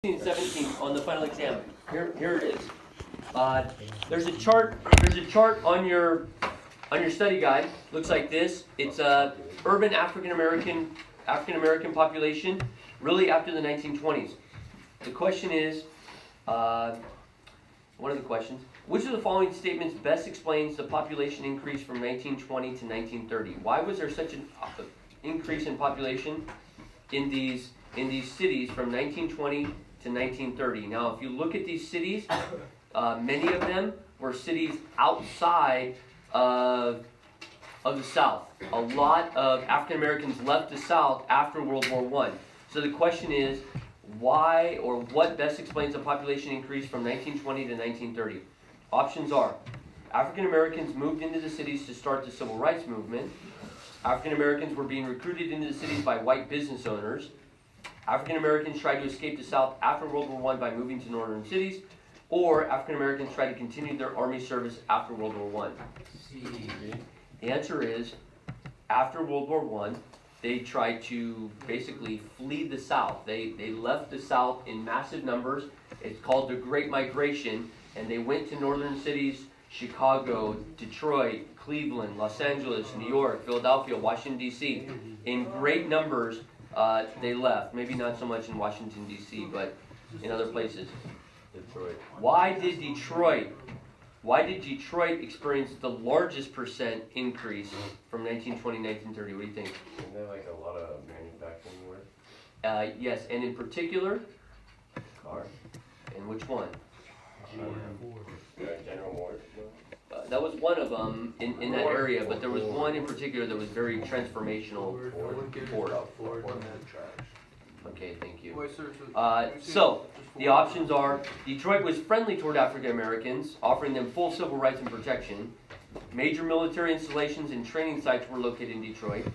17 on the final exam. Here it is. There's a chart. There's a chart on your study guide. Looks like this. It's a urban African American population, really after the 1920s. The question is, one of the questions: which of the following statements best explains the population increase from 1920 to 1930? Why was there such an increase in population in these cities from 1920 to 1930. Now, if you look at these cities, many of them were cities outside of the South. A lot of African Americans left the South after World War I. So the question is, why or what best explains the population increase from 1920 to 1930? Options are: African Americans moved into the cities to start the Civil Rights Movement. African Americans were being recruited into the cities by white business owners. African Americans tried to escape the South after World War I by moving to northern cities, or African Americans tried to continue their army service after World War I. The answer is, after World War I, they tried to basically flee the South. They left the South in massive numbers. It's called the Great Migration, and they went to northern cities: Chicago, Detroit, Cleveland, Los Angeles, New York, Philadelphia, Washington, D.C. In great numbers. They left. Maybe not so much in Washington, D.C., but in other places. Detroit. Why did Detroit experience the largest percent increase from 1920 to 1930? What do you think? Isn't there like a lot of manufacturing work? Yes, and in particular, Car? and which one? General Motors. That was one of them in that area, but there was one in particular that was very transformational. Ford. Okay, thank you. So, the options are: Detroit was friendly toward African Americans, offering them full civil rights and protection. Major military installations and training sites were located in Detroit.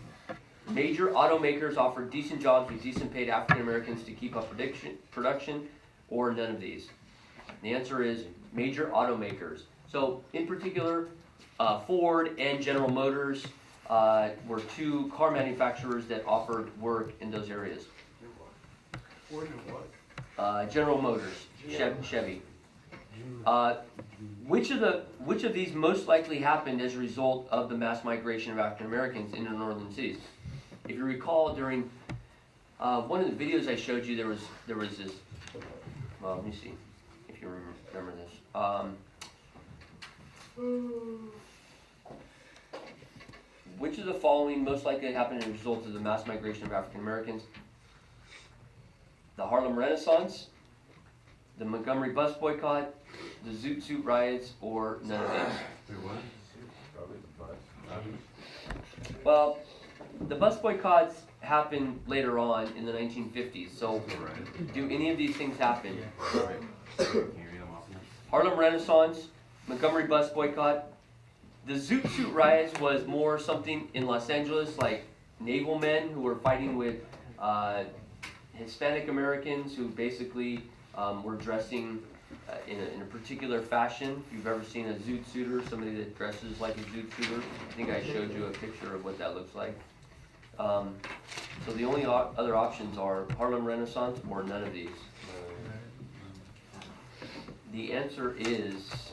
Major automakers offered decent jobs with decent paid African Americans to keep up production, or none of these. The answer is major automakers. So, in particular, Ford and General Motors were two car manufacturers that offered work in those areas. Ford and what? General Motors, Chevy. Which of these most likely happened as a result of the mass migration of African Americans into northern cities? If you recall, during one of the videos I showed you, there was this. Well, let me see if you remember this. Which of the following most likely happened as a result of the mass migration of African Americans? The Harlem Renaissance, the Montgomery bus boycott, the Zoot Suit riots, or none of these? Probably the bus. Well, the bus boycotts happened later on in the 1950s, so do any of these things happen? Harlem Renaissance, Montgomery bus boycott. The Zoot Suit riots was more something in Los Angeles, like naval men who were fighting with Hispanic Americans who basically were dressing in a particular fashion. If you've ever seen a Zoot Suiter, somebody that dresses like a Zoot Suiter, I think I showed you a picture of what that looks like. So the only other options are Harlem Renaissance or none of these. The answer is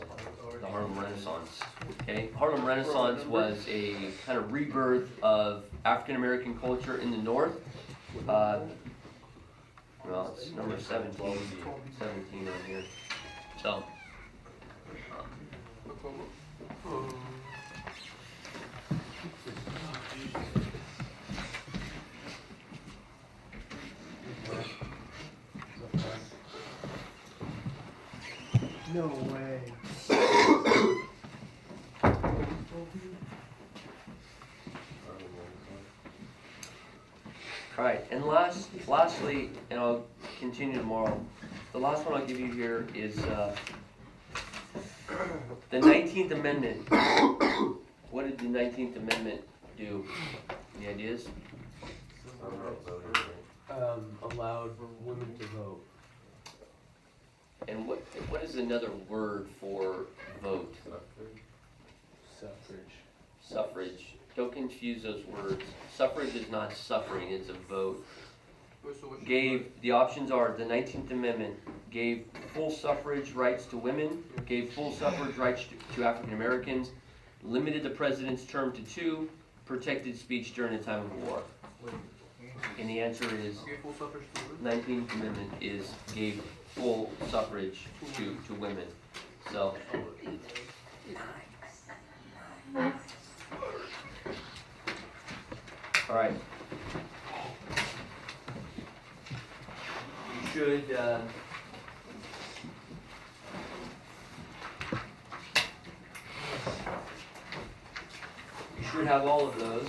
the Harlem Renaissance. Okay, Harlem Renaissance was a kind of rebirth of African American culture in the North. Well, it's number 17 on here. So. No way. Alright, and lastly, and I'll continue tomorrow, the last one I'll give you here is the 19th Amendment. What did the 19th Amendment do? Any ideas? Allowed women to vote. And what is another word for vote? Suffrage. Suffrage. Don't confuse those words. Suffrage is not suffering, it's a vote. gave, the options are, the 19th Amendment gave full suffrage rights to women, gave full suffrage rights to African Americans, limited the president's term to 2, protected speech during a time of war. And the answer is, 19th Amendment gave full suffrage to women. So, all right. You should have all of those.